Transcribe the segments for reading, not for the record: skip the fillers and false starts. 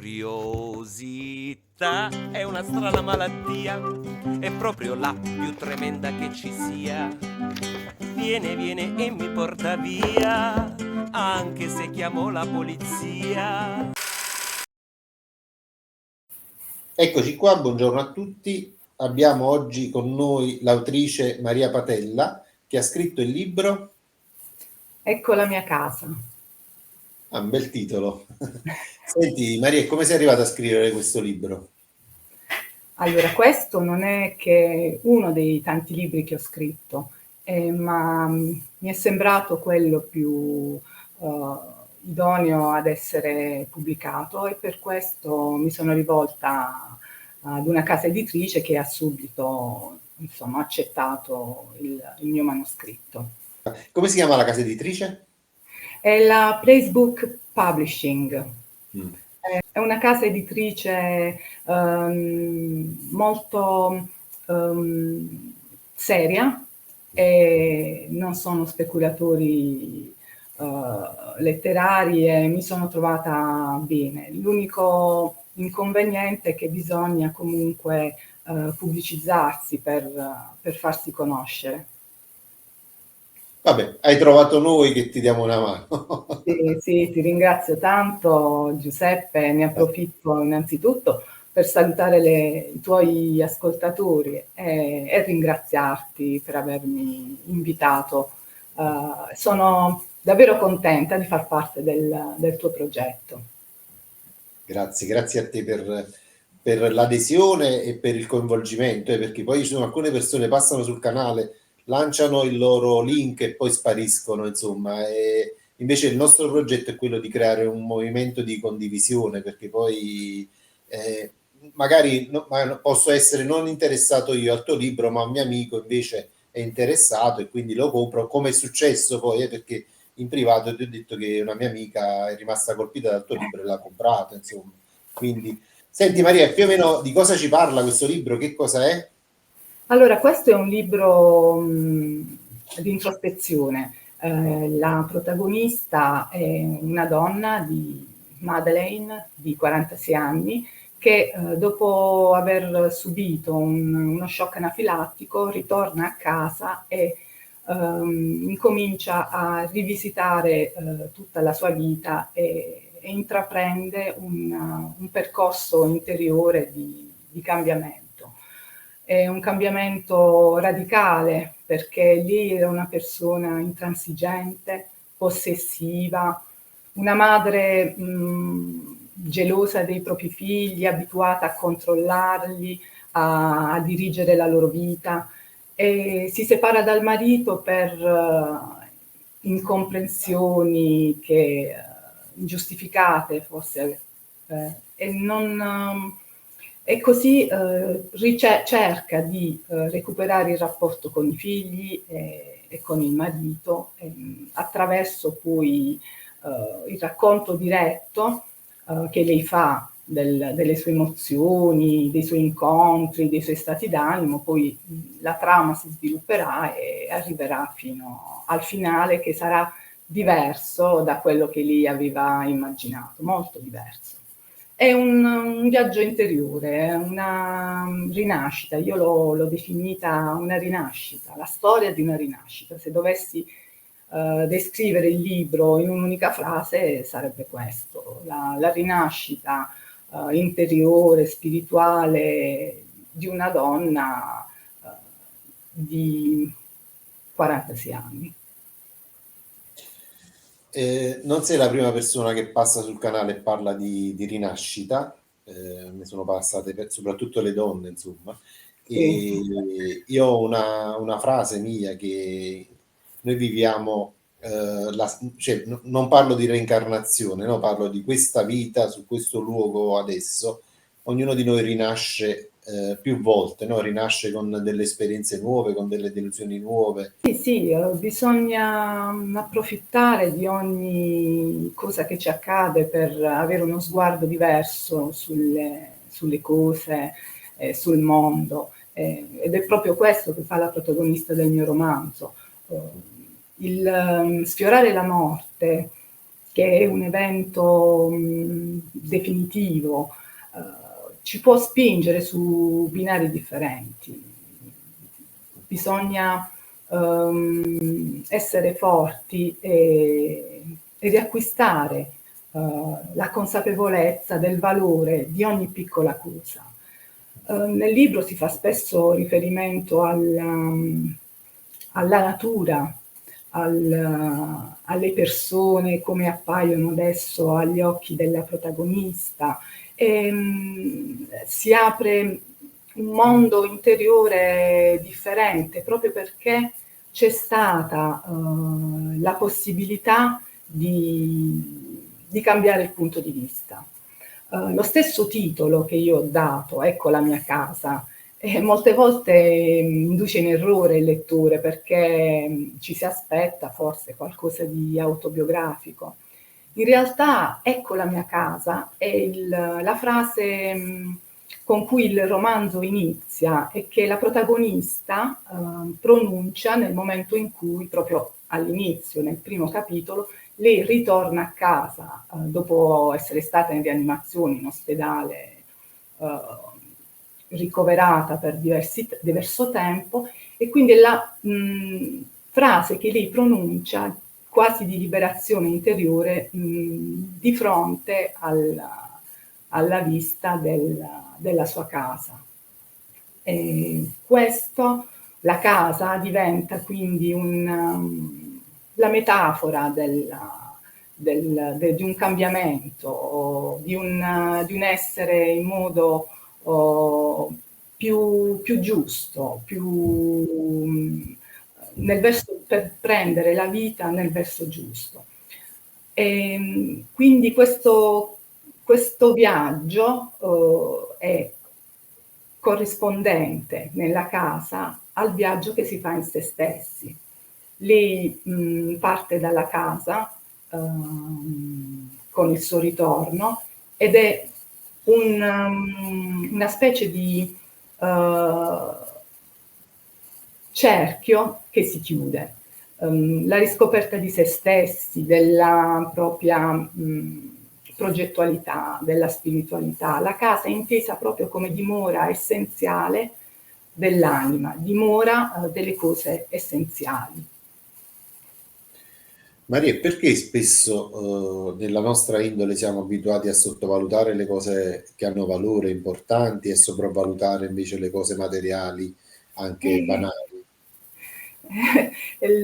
curiosità è una strana malattia, è proprio la più tremenda che ci sia. Viene, viene e mi porta via, anche se chiamo la polizia. Eccoci qua, buongiorno a tutti. Abbiamo oggi con noi l'autrice Maria Patella, che ha scritto il libro Ecco la mia casa. un bel titolo. Senti Maria, come sei arrivata a scrivere questo libro? Allora, questo non è che uno dei tanti libri che ho scritto, ma mi è sembrato quello più idoneo ad essere pubblicato, e per questo mi sono rivolta ad una casa editrice che ha subito, insomma, accettato il mio manoscritto. Come si chiama la casa editrice? È la Placebook Publishing. Mm. È una casa editrice molto seria, e non sono speculatori letterari, e mi sono trovata bene. L'unico inconveniente è che bisogna comunque pubblicizzarsi per farsi conoscere. Vabbè, hai trovato noi che ti diamo una mano. Sì, ti ringrazio tanto Giuseppe, ne approfitto innanzitutto per salutare i tuoi ascoltatori e ringraziarti per avermi invitato. Sono davvero contenta di far parte del tuo progetto. Grazie a te per l'adesione e per il coinvolgimento, perché poi ci sono alcune persone che passano sul canale, lanciano il loro link e poi spariscono, insomma. E invece il nostro progetto è quello di creare un movimento di condivisione, perché poi magari posso essere non interessato io al tuo libro, ma un mio amico invece è interessato e quindi lo compro, come è successo poi, perché in privato ti ho detto che una mia amica è rimasta colpita dal tuo libro e l'ha comprato, insomma. Quindi, senti Maria, più o meno di cosa ci parla questo libro? Che cosa è? Allora, questo è un libro di introspezione. La protagonista è una donna di Madeleine, di 46 anni, che dopo aver subito uno shock anafilattico ritorna a casa e incomincia a rivisitare tutta la sua vita e intraprende un percorso interiore di cambiamento. È un cambiamento radicale, perché lei era una persona intransigente, possessiva, una madre gelosa dei propri figli, abituata a controllarli, a dirigere la loro vita, e si separa dal marito per incomprensioni che ingiustificate forse, e non e così cerca di recuperare il rapporto con i figli e con il marito, attraverso poi il racconto diretto che lei fa delle sue emozioni, dei suoi incontri, dei suoi stati d'animo. Poi la trama si svilupperà e arriverà fino al finale, che sarà diverso da quello che lei aveva immaginato, molto diverso. È un viaggio interiore, è una rinascita. Io l'ho definita una rinascita, la storia di una rinascita. Se dovessi descrivere il libro in un'unica frase, sarebbe questo: la rinascita interiore, spirituale di una donna di 46 anni. Non sei la prima persona che passa sul canale e parla di rinascita, ne sono passate soprattutto le donne, insomma. Sì. E io ho una frase mia, che noi viviamo, cioè, non parlo di reincarnazione, no? Parlo di questa vita su questo luogo adesso. Ognuno di noi rinasce più volte, no? Rinasce con delle esperienze nuove, con delle delusioni nuove. Sì, bisogna approfittare di ogni cosa che ci accade per avere uno sguardo diverso sulle cose, sul mondo, ed è proprio questo che fa la protagonista del mio romanzo. Il sfiorare la morte che è un evento definitivo, ci può spingere su binari differenti. Bisogna essere forti e riacquistare la consapevolezza del valore di ogni piccola cosa. Nel libro si fa spesso riferimento alla natura, alle persone come appaiono adesso agli occhi della protagonista, e si apre un mondo interiore differente proprio perché c'è stata la possibilità di cambiare il punto di vista. Lo stesso titolo che io ho dato, Ecco la mia casa, molte volte induce in errore il lettore perché ci si aspetta forse qualcosa di autobiografico. In realtà Ecco la mia casa è la frase con cui il romanzo inizia e che la protagonista pronuncia nel momento in cui, proprio all'inizio, nel primo capitolo, lei ritorna a casa dopo essere stata in rianimazione in ospedale, ricoverata per diverso tempo, e quindi la frase che lei pronuncia quasi di liberazione interiore di fronte alla vista della sua casa. E la casa diventa quindi la metafora di un cambiamento, di un essere in modo più giusto, per prendere la vita nel verso giusto. E quindi questo viaggio è corrispondente nella casa al viaggio che si fa in se stessi. Lei parte dalla casa con il suo ritorno ed è una specie di cerchio che si chiude. La riscoperta di se stessi, della propria progettualità, della spiritualità. La casa è intesa proprio come dimora essenziale dell'anima, dimora delle cose essenziali. Maria, perché spesso nella nostra indole siamo abituati a sottovalutare le cose che hanno valore, importanti, e sopravvalutare invece le cose materiali, anche banali?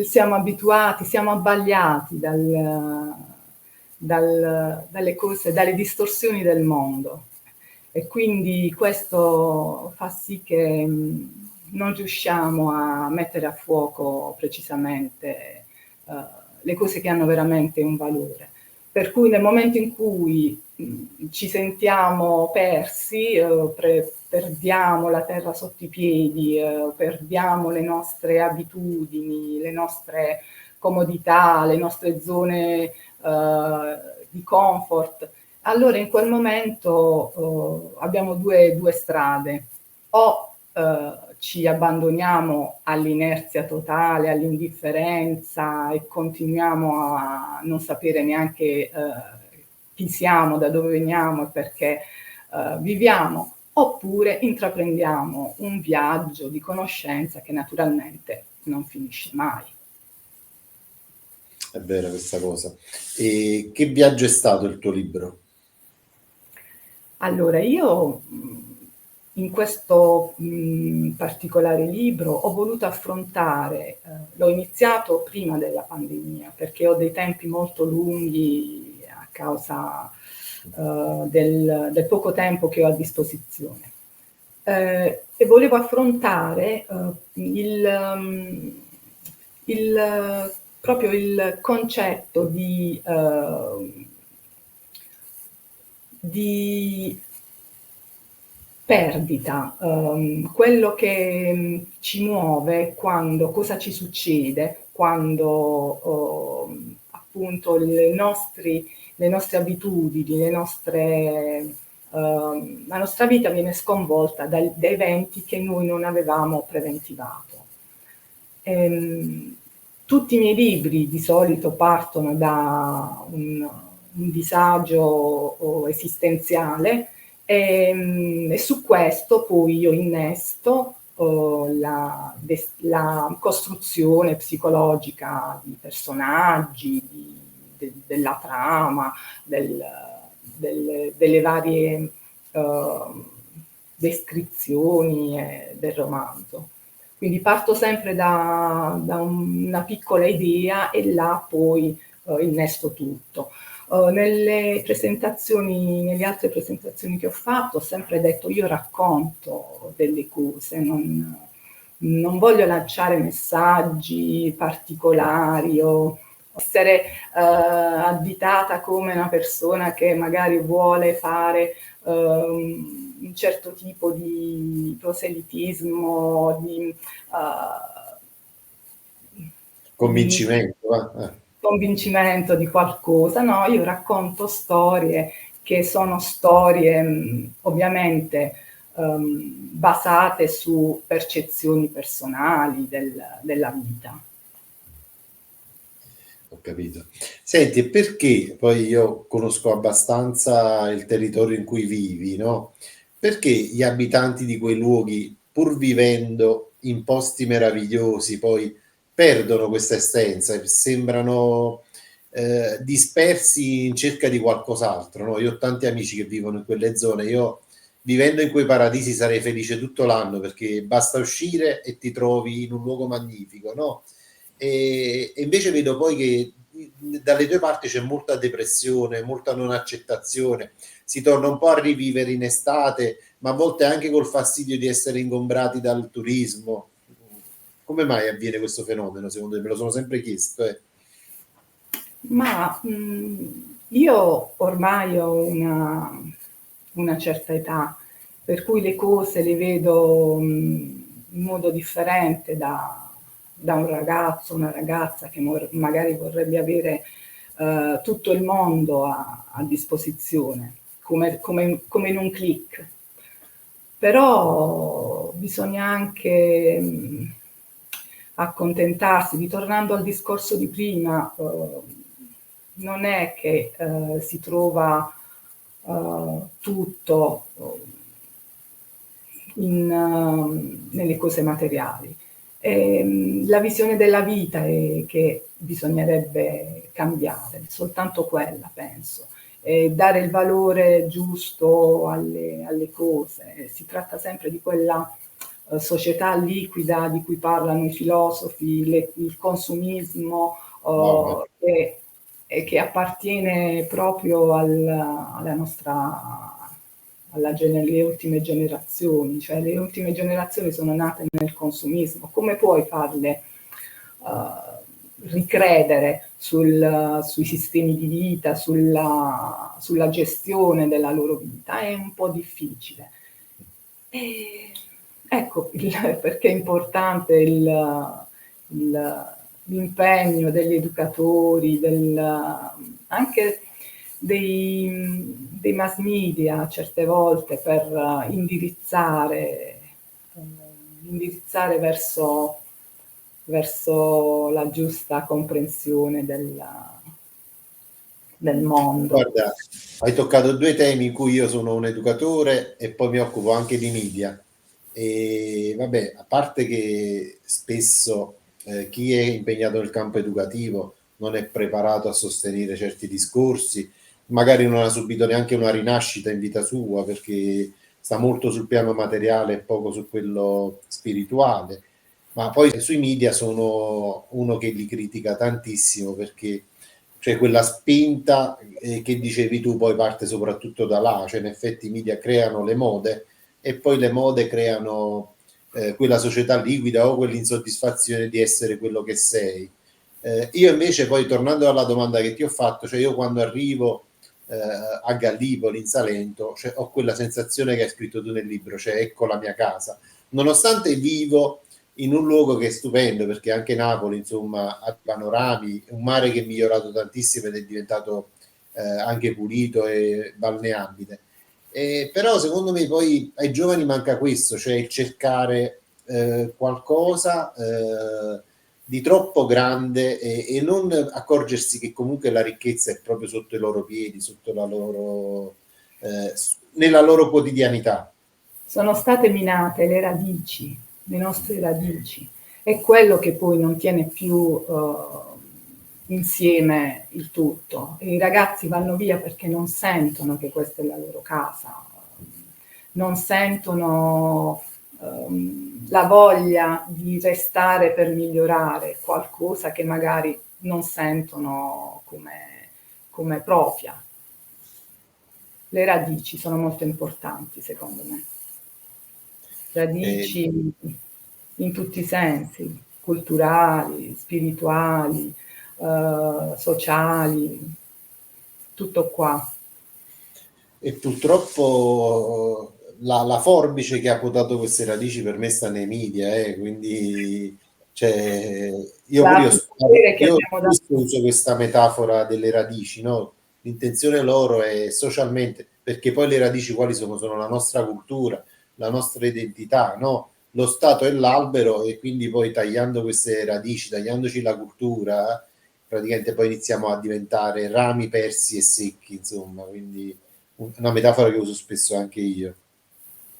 Siamo abituati, siamo abbagliati dalle cose, dalle distorsioni del mondo, e quindi questo fa sì che non riusciamo a mettere a fuoco precisamente le cose che hanno veramente un valore. Per cui nel momento in cui ci sentiamo persi, perdiamo la terra sotto i piedi, perdiamo le nostre abitudini, le nostre comodità, le nostre zone di comfort, allora in quel momento abbiamo due strade: o ci abbandoniamo all'inerzia totale, all'indifferenza e continuiamo a non sapere neanche chi siamo, da dove veniamo e perché viviamo, oppure intraprendiamo un viaggio di conoscenza che naturalmente non finisce mai. È vera questa cosa. E che viaggio è stato il tuo libro? Allora, io in questo particolare libro ho voluto affrontare, l'ho iniziato prima della pandemia, perché ho dei tempi molto lunghi a causa del poco tempo che ho a disposizione. E volevo affrontare proprio il concetto di perdita, quello che ci muove quando, cosa ci succede quando appunto le nostre abitudini, la nostra vita viene sconvolta da eventi che noi non avevamo preventivato. tutti i miei libri di solito partono da un disagio esistenziale e su questo poi io innesto la costruzione psicologica di personaggi, della trama, delle varie descrizioni del romanzo. Quindi parto sempre da una piccola idea e là poi innesto tutto. Nelle altre presentazioni che ho fatto ho sempre detto io racconto delle cose, non voglio lanciare messaggi particolari o essere additata come una persona che magari vuole fare un certo tipo di proselitismo, di convincimento di qualcosa. No, io racconto storie che sono storie ovviamente basate su percezioni personali della vita. Ho capito. Senti, e perché poi io conosco abbastanza il territorio in cui vivi, no? Perché gli abitanti di quei luoghi, pur vivendo in posti meravigliosi, poi perdono questa essenza e sembrano dispersi in cerca di qualcos'altro, no? Io ho tanti amici che vivono in quelle zone, io vivendo in quei paradisi sarei felice tutto l'anno perché basta uscire e ti trovi in un luogo magnifico, no? E invece vedo poi che dalle due parti c'è molta depressione, molta non accettazione, si torna un po' a rivivere in estate, ma a volte anche col fastidio di essere ingombrati dal turismo. Come mai avviene questo fenomeno? Secondo me, me lo sono sempre chiesto. Ma io ormai ho una certa età, per cui le cose le vedo in modo differente da un ragazzo, una ragazza che magari vorrebbe avere tutto il mondo a disposizione, come in un click. Però bisogna anche accontentarsi, ritornando al discorso di prima, non è che si trova tutto nelle cose materiali. La visione della vita è che bisognerebbe cambiare, soltanto quella, penso. Dare il valore giusto alle cose. Si tratta sempre di quella società liquida di cui parlano i filosofi, il consumismo, che appartiene proprio alla nostra le ultime generazioni, cioè le ultime generazioni sono nate nel consumismo. Come puoi farle ricredere sui sistemi di vita, sulla gestione della loro vita? È un po' difficile. Ecco perché è importante l'impegno degli educatori, anche dei mass media certe volte per indirizzare verso la giusta comprensione del mondo. Guarda, hai toccato due temi in cui io sono un educatore e poi mi occupo anche di media. E vabbè, a parte che spesso chi è impegnato nel campo educativo non è preparato a sostenere certi discorsi, magari non ha subito neanche una rinascita in vita sua perché sta molto sul piano materiale e poco su quello spirituale, ma poi sui media sono uno che li critica tantissimo perché c'è quella spinta che dicevi tu poi parte soprattutto da là, cioè in effetti i media creano le mode e poi le mode creano quella società liquida o quell'insoddisfazione di essere quello che sei. Io invece poi tornando alla domanda che ti ho fatto, cioè io quando arrivo a Gallipoli in Salento, cioè, ho quella sensazione che hai scritto tu nel libro, cioè ecco la mia casa, nonostante vivo in un luogo che è stupendo perché anche Napoli insomma ha panorami, un mare che è migliorato tantissimo ed è diventato anche pulito e balneabile. Però secondo me poi ai giovani manca questo, cioè il cercare qualcosa di troppo grande e non accorgersi che comunque la ricchezza è proprio sotto i loro piedi, sotto la loro, nella loro quotidianità. Sono state minate le radici, le nostre radici. È quello che poi non tiene più insieme il tutto. E i ragazzi vanno via perché non sentono che questa è la loro casa, non sentono la voglia di restare per migliorare qualcosa che magari non sentono come propria. Le radici sono molto importanti, secondo me. Radici in tutti i sensi, culturali, spirituali, sociali, tutto qua. E purtroppo la forbice che ha potato queste radici per me sta nei media, quindi cioè, io uso questa metafora delle radici, no? L'intenzione loro è socialmente, perché poi le radici quali sono? Sono la nostra cultura, la nostra identità, no? Lo Stato è l'albero e quindi poi tagliando queste radici, tagliandoci la cultura, praticamente poi iniziamo a diventare rami persi e secchi, insomma, quindi una metafora che uso spesso anche io.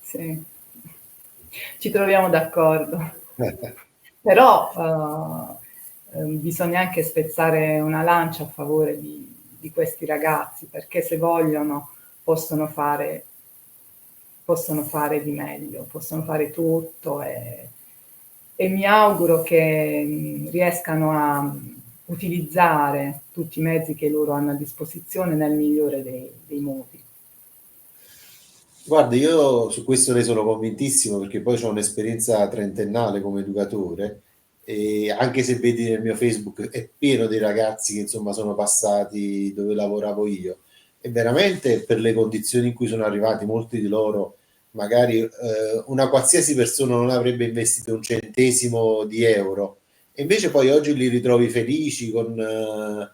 Sì, ci troviamo d'accordo. Però bisogna anche spezzare una lancia a favore di questi ragazzi, perché se vogliono possono fare di meglio, possono fare tutto e mi auguro che riescano a utilizzare tutti i mezzi che loro hanno a disposizione nel migliore dei modi. Guarda, io su questo ne sono convintissimo perché poi ho un'esperienza trentennale come educatore e anche se vedi nel mio Facebook è pieno di ragazzi che insomma sono passati dove lavoravo io e veramente per le condizioni in cui sono arrivati molti di loro magari una qualsiasi persona non avrebbe investito un centesimo di euro e invece poi oggi li ritrovi felici con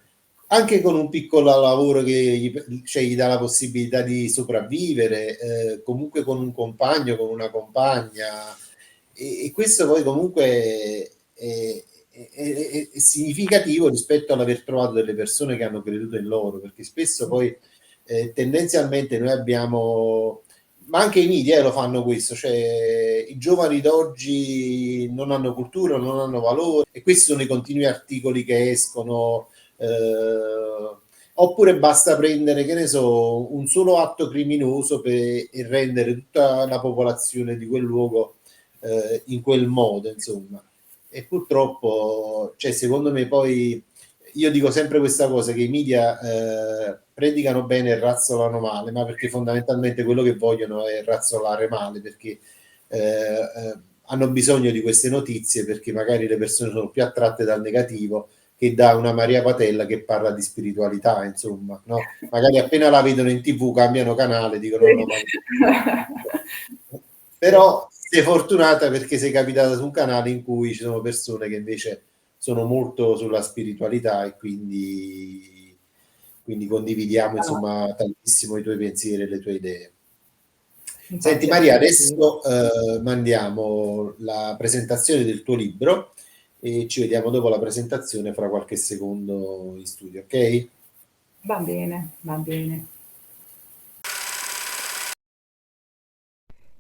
anche con un piccolo lavoro che gli dà la possibilità di sopravvivere, comunque con un compagno, con una compagna, e questo poi comunque è significativo rispetto all'aver trovato delle persone che hanno creduto in loro, perché spesso poi tendenzialmente noi abbiamo, ma anche i media lo fanno questo, cioè i giovani d'oggi non hanno cultura, non hanno valore, e questi sono i continui articoli che escono. Oppure basta prendere, che ne so, un solo atto criminoso per rendere tutta la popolazione di quel luogo in quel modo, insomma. E purtroppo, cioè, secondo me poi, io dico sempre questa cosa, che i media predicano bene e razzolano male, ma perché fondamentalmente quello che vogliono è razzolare male, perché hanno bisogno di queste notizie, perché magari le persone sono più attratte dal negativo che da una Maria Patella che parla di spiritualità, insomma, no? Magari appena la vedono in TV cambiano canale, dicono no, però sei fortunata perché sei capitata su un canale in cui ci sono persone che invece sono molto sulla spiritualità e quindi condividiamo insomma tantissimo i tuoi pensieri e le tue idee. Senti Maria, adesso mandiamo la presentazione del tuo libro e ci vediamo dopo la presentazione fra qualche secondo in studio, ok? Va bene, va bene.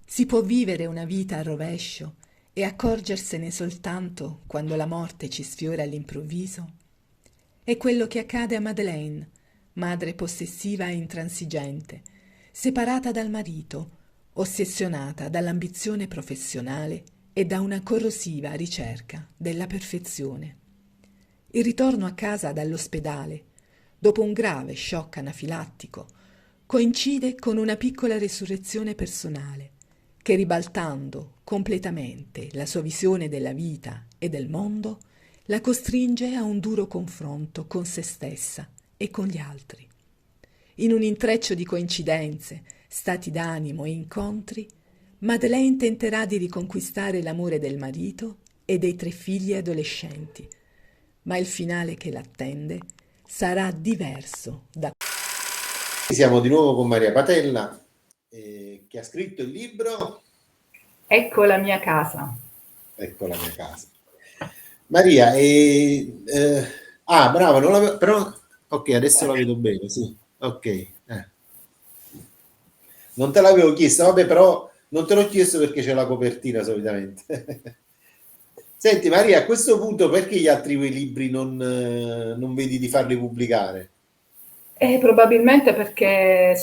Si può vivere una vita a rovescio e accorgersene soltanto quando la morte ci sfiora all'improvviso? È quello che accade a Madeleine, madre possessiva e intransigente, separata dal marito, ossessionata dall'ambizione professionale e da una corrosiva ricerca della perfezione. Il ritorno a casa dall'ospedale, dopo un grave shock anafilattico, coincide con una piccola resurrezione personale che, ribaltando completamente la sua visione della vita e del mondo, la costringe a un duro confronto con se stessa e con gli altri. In un intreccio di coincidenze, stati d'animo e incontri, Madeleine tenterà di riconquistare l'amore del marito e dei 3 figli adolescenti, ma il finale che l'attende sarà diverso da... Siamo di nuovo con Maria Patella, che ha scritto il libro Ecco la mia casa. Ecco la mia casa. Maria, brava, non l'avevo, però, ok, adesso la vedo bene, sì, ok. Non te l'avevo chiesto, vabbè, però non te l'ho chiesto perché c'è la copertina solitamente. Senti Maria, a questo punto perché gli altri tuoi libri non vedi di farli pubblicare? Probabilmente perché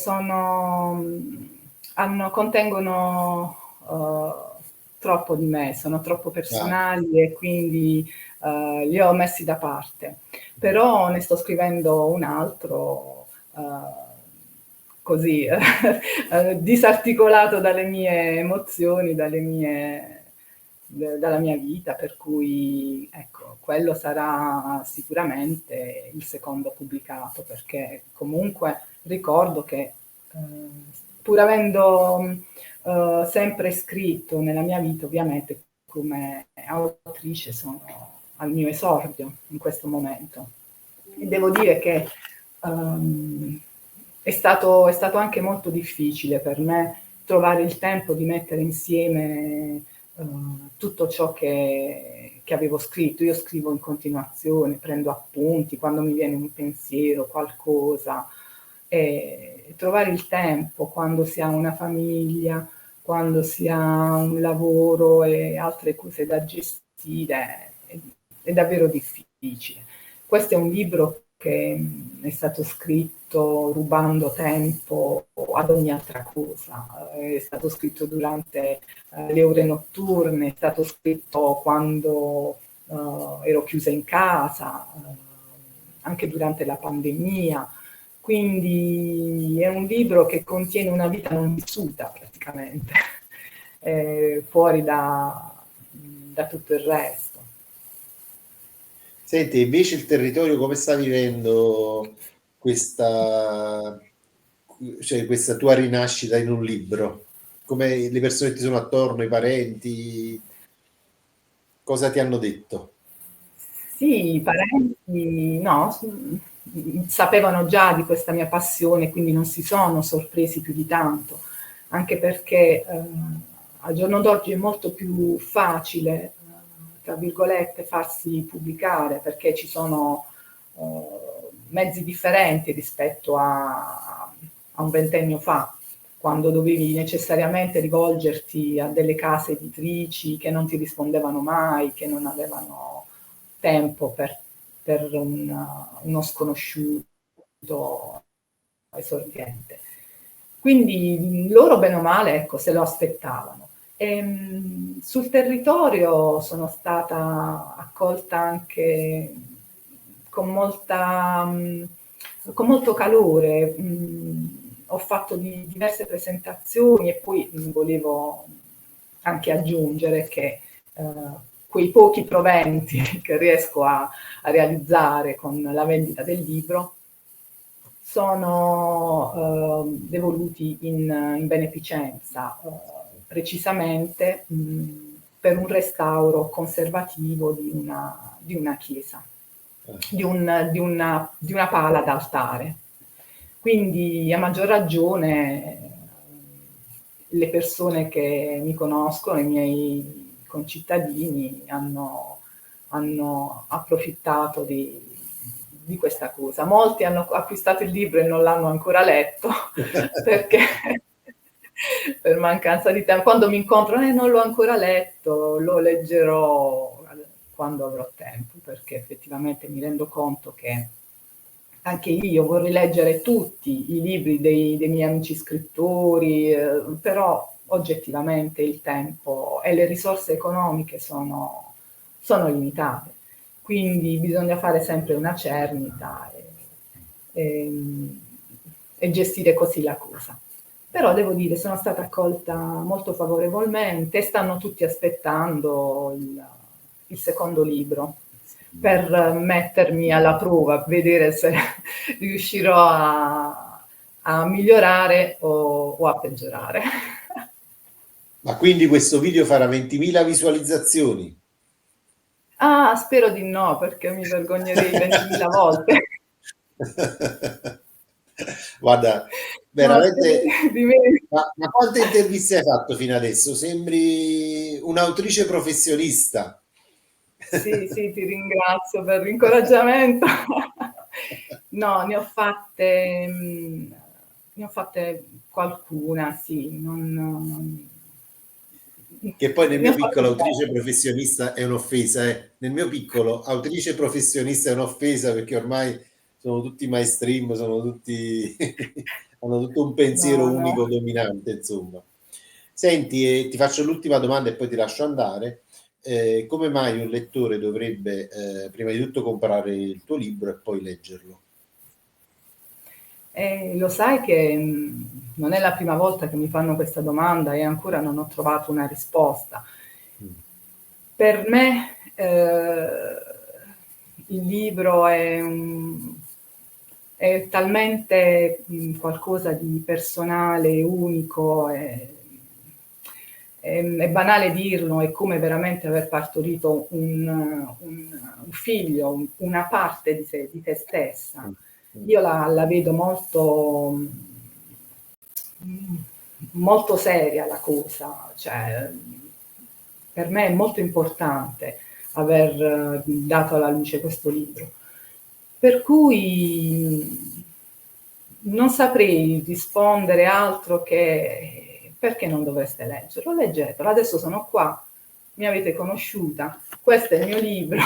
contengono troppo di me, sono troppo personali e quindi li ho messi da parte. Però ne sto scrivendo un altro così disarticolato dalle mie emozioni, dalla mia vita, per cui ecco, quello sarà sicuramente il secondo pubblicato, perché comunque ricordo che pur avendo sempre scritto nella mia vita, ovviamente come autrice sono al mio esordio in questo momento. E devo dire che è stato anche molto difficile per me trovare il tempo di mettere insieme tutto ciò che avevo scritto. Io scrivo in continuazione, prendo appunti quando mi viene un pensiero, qualcosa, e trovare il tempo quando si ha una famiglia, quando si ha un lavoro e altre cose da gestire, è davvero difficile. Questo è un libro che è stato scritto rubando tempo ad ogni altra cosa, è stato scritto durante le ore notturne, è stato scritto quando ero chiusa in casa, anche durante la pandemia, quindi è un libro che contiene una vita non vissuta praticamente, fuori da tutto il resto. Senti, invece il territorio come sta vivendo questa tua rinascita in un libro? Come le persone che ti sono attorno, i parenti, cosa ti hanno detto? Sì, i parenti no, sapevano già di questa mia passione, quindi non si sono sorpresi più di tanto, anche perché al giorno d'oggi è molto più facile, tra virgolette, farsi pubblicare, perché ci sono mezzi differenti rispetto a un ventennio fa, quando dovevi necessariamente rivolgerti a delle case editrici che non ti rispondevano mai, che non avevano tempo per uno sconosciuto esordiente. Quindi loro bene o male, ecco, se lo aspettavano. Sul territorio sono stata accolta anche con molto calore. Ho fatto diverse presentazioni e poi volevo anche aggiungere che quei pochi proventi che riesco a realizzare con la vendita del libro sono devoluti in beneficenza, precisamente per un restauro conservativo di una chiesa, di una pala d'altare. Quindi a maggior ragione le persone che mi conoscono, i miei concittadini, hanno approfittato di questa cosa. Molti hanno acquistato il libro e non l'hanno ancora letto perché per mancanza di tempo. Quando mi incontrano, non l'ho ancora letto, lo leggerò quando avrò tempo, perché effettivamente mi rendo conto che anche io vorrei leggere tutti i libri dei miei amici scrittori, però oggettivamente il tempo e le risorse economiche sono limitate. Quindi bisogna fare sempre una cernita e gestire così la cosa. Però devo dire, sono stata accolta molto favorevolmente, stanno tutti aspettando il secondo libro per mettermi alla prova, vedere se riuscirò a migliorare o a peggiorare. Ma quindi questo video farà 20.000 visualizzazioni? Ah, spero di no, perché mi vergognerei 20.000 volte. Guarda, veramente, No, ma quante interviste hai fatto fino adesso? Sembri un'autrice professionista. Sì, sì, ti ringrazio per l'incoraggiamento. No, ne ho fatte qualcuna, sì, Che poi nel ne ho mio fatte piccolo autrice poche. professionista è un'offesa, eh. Nel mio piccolo autrice professionista è un'offesa perché ormai sono tutti mainstream, sono tutti hanno tutto un pensiero No, no. unico dominante, insomma. Senti, ti faccio l'ultima domanda e poi ti lascio andare. Come mai un lettore dovrebbe prima di tutto comprare il tuo libro e poi leggerlo? Lo sai che non è la prima volta che mi fanno questa domanda e ancora non ho trovato una risposta. Mm. Per me il libro è talmente qualcosa di personale, unico, è banale dirlo, è come veramente aver partorito un figlio, una parte di te stessa. Mm. Mm. Io la vedo molto seria la cosa, cioè per me è molto importante aver dato alla luce questo libro. Per cui non saprei rispondere altro che perché non dovreste leggerlo, leggetelo. Adesso sono qua, mi avete conosciuta, questo è il mio libro,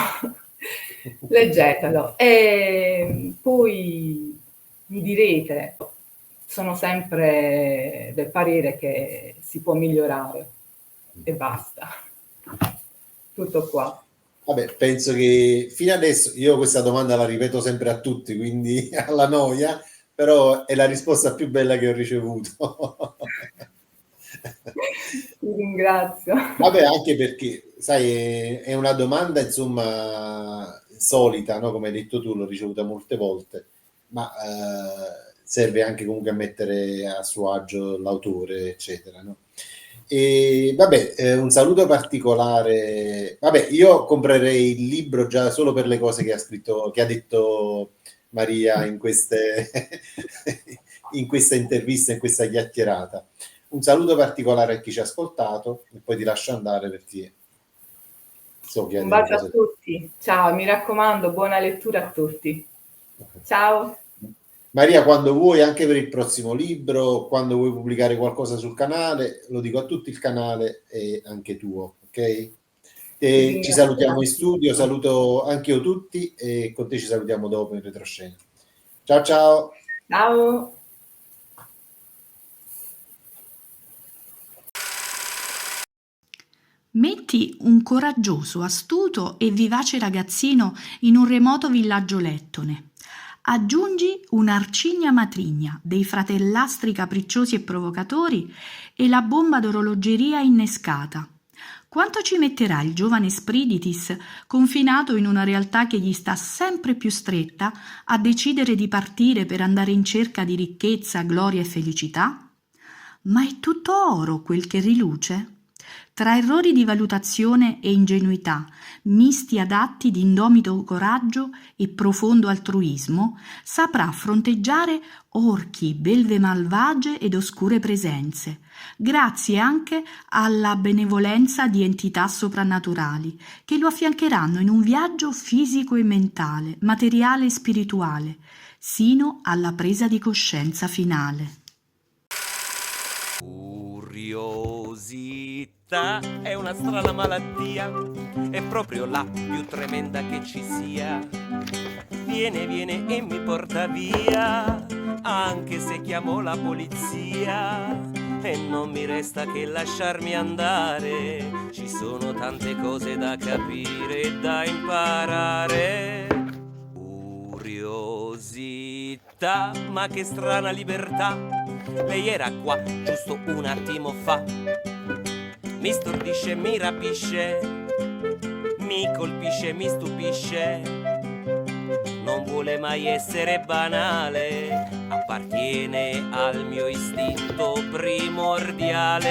leggetelo e poi mi direte, sono sempre del parere che si può migliorare e basta. Tutto qua. Vabbè, penso che fino adesso io questa domanda la ripeto sempre a tutti, quindi alla noia, però è la risposta più bella che ho ricevuto. Ti ringrazio. Vabbè, anche perché, sai, è una domanda, insomma, solita, no? Come hai detto tu, l'ho ricevuta molte volte, ma serve anche comunque a mettere a suo agio l'autore, eccetera, no? E vabbè, un saluto particolare. Vabbè, io comprerei il libro già solo per le cose che ha scritto, che ha detto Maria in questa intervista, in questa chiacchierata. Un saluto particolare a chi ci ha ascoltato e poi ti lascio andare perché so che hai Un delle bacio a cose. tutti. Ciao, mi raccomando, buona lettura a tutti. Ciao. Maria, quando vuoi, anche per il prossimo libro, quando vuoi pubblicare qualcosa sul canale, lo dico a tutti, il canale è anche tuo, ok? Ti E ci ringrazio salutiamo in studio, tantissimo. saluto anche io tutti e con te ci salutiamo dopo in retroscena. Ciao ciao! Ciao. Metti un coraggioso, astuto e vivace ragazzino in un remoto villaggio lettone. Aggiungi un'arcigna matrigna, dei fratellastri capricciosi e provocatori e la bomba d'orologeria innescata. Quanto ci metterà il giovane Spriditis, confinato in una realtà che gli sta sempre più stretta, a decidere di partire per andare in cerca di ricchezza, gloria e felicità? Ma è tutto oro quel che riluce? Tra errori di valutazione e ingenuità, misti ad atti di indomito coraggio e profondo altruismo, saprà fronteggiare orchi, belve malvagie ed oscure presenze, grazie anche alla benevolenza di entità soprannaturali che lo affiancheranno in un viaggio fisico e mentale, materiale e spirituale, sino alla presa di coscienza finale. Curiosità è una strana malattia, è proprio la più tremenda che ci sia. Viene, viene e mi porta via, anche se chiamo la polizia. E non mi resta che lasciarmi andare, ci sono tante cose da capire e da imparare. Curiosità, ma che strana libertà. Lei era qua giusto un attimo fa. Mi stordisce, mi rapisce, mi colpisce, mi stupisce. Non vuole mai essere banale, appartiene al mio istinto primordiale.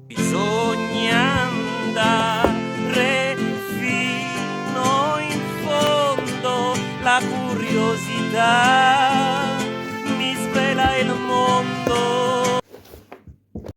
Bisogna andare fino in fondo, la curiosità